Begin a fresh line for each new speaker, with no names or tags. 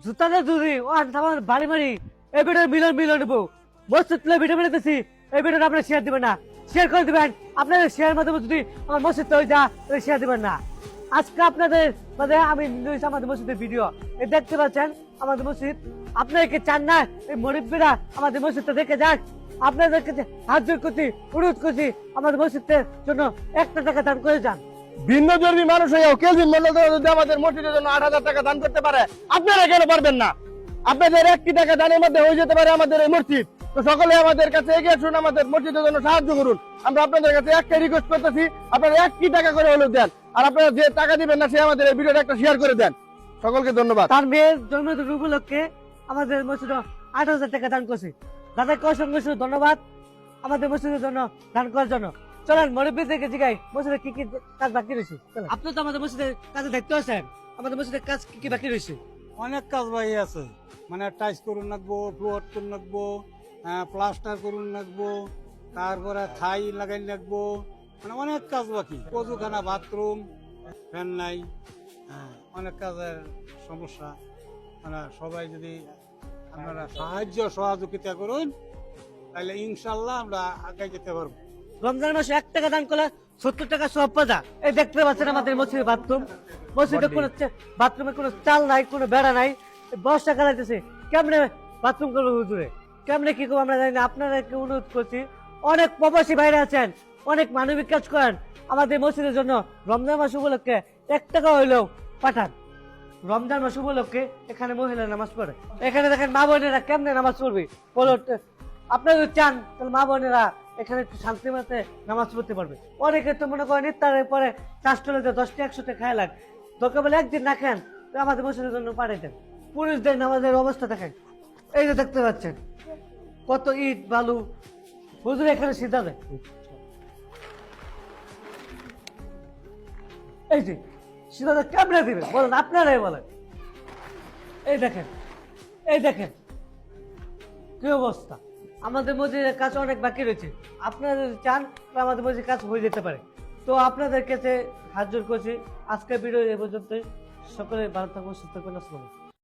জুতাতে জুরি ও আমার বাড়ি বাড়ি এই ভিডিও মিলন মিলন নেবো মসজিদ তুলে ভিডিও বানাইতেছি এই ভিডিওটা আপনারা শেয়ার দিবেন না শেয়ার করে দিবেন আপনাদের শেয়ার মাধ্যমে যদি আমার মসজিদ তৈরি যা শেয়ার দিবেন না আজকে আপনাদের মানে আমি আমাদের মসজিদের ভিডিও এই দেখতে পাচ্ছেন আমাদের মসজিদ আপনারা কি চান না এই মরিবরা আমাদের মসজিদটা দেখে যাক আপনাদেরকে হাত জোর করছি অনুরোধ করছি আমাদের মসজিদের জন্য 1 টাকা দান করে যান
ভিন্ন ধর্মী মানুষ হয়েও কেজি মূল্য যদি আমাদের মসজিদের জন্য 8,000 টাকা দান করতে পারে আপনারা কেন পারবেন না? আপনাদের 1 টাকা দানের মধ্যে হয়ে যেতে পারে আমাদের এই মসজিদ। তো সকলে আমাদের কাছে এগিয়ে আসুন, আমাদের মসজিদের জন্য সাহায্য করুন। আমরা আপনাদের কাছে একটা রিকোয়েস্ট করতেছি, আপনারা 1 টাকা করে হলেও দেন, আর আপনারা যে টাকা দিবেন না সে আমাদের এই ভিডিওটা একটা শেয়ার করে দেন। সকলকে ধন্যবাদ।
তার মেয়ের জন্মদিন উপলক্ষে আমাদের মসজিদে 8,000 টাকা দান করছি। দাদাকে অসংখ্য ধন্যবাদ আমাদের মসজিদের জন্য দান করার জন্য। চলেন মুরব্বী থেকে জিগাই মসজিদে কি কি কাজ বাকি রয়েছে। আপনি তো আমাদের মসজিদের কাজে দায়িত্ব আছেন, আমাদের মসজিদের কাজ কি কি বাকি রয়েছে?
অনেক কাজ বাকি আছে, মানে টাইস করুন রাখবো, ফ্লোর করুন রাখবো, প্লাস্টার করুন রাখবো, তারপরে থাই লাগাই রাখবো, মানে অনেক কাজ বাকি। কচুখানা, বাথরুম, ফ্যান নাই, অনেক কাজের সমস্যা। মানে সবাই যদি আপনারা সাহায্য সহযোগিতা করুন তাহলে ইনশাল্লাহ আমরা আগে যেতে পারবো।
রমজান মাসে 1 টাকা দান করলে 70 টাকা সব পাজা। এই দেখতে পাচ্ছেন আমাদের মসজিদের বাথরুম, মসজিদে কোনো বাথরুমে কোনো চাল নাই, কোনো বেড়া নাই, বর্ষা কালাইতেছে। কেমনে বাথরুম করবো হুজুরে, কেমনে কি করবো আমরা জানি না। আপনাদেরকে অনুরোধ করছি, অনেক প্রবাসী ভাইরা আছেন, অনেক মানবিক কাজ করেন আমাদের মসজিদের জন্য। রমজান মাস উপলক্ষে 1 টাকা হইলেও পাঠান। রমজান মাস উপলক্ষে এখানে মহিলা নামাজ পড়ে, এখানে দেখেন মা বোনেরা কেমনে নামাজ পড়বে। আপনারা যদি চান তাহলে মা বোনেরা এখানে একটু শান্তি মতে নামাজ পড়তে পারবে। অনেকে তো মনে করেন ইফতারের পরে চাষ চলে যায় 10টা 100টা খায় লাগে, দরকার বলে একদিন না খান আমাদের মসজিদের জন্য পাঠিয়ে দেন। পুরুষদের নামাজের অবস্থা দেখেন, এই যে দেখতে পাচ্ছেন কত ইট বালু, হুজুর এখানে সিধা দেয়। এই যে সিধা কেমনে দিবে বলেন, আপনারাই বলেন। এই দেখেন, এই দেখেন কি অবস্থা। আমাদের মসজিদের কাজ অনেক বাকি রয়েছে, আপনারা যদি চান আমাদের মসজিদের কাজ হয়ে যেতে পারে। তো আপনাদের কাছে হাত জোর করছি, আজকের ভিডিও এ পর্যন্ত। সকলে ভালো থাকুন, সুস্থ থাকুন। আসসালামু আলাইকুম।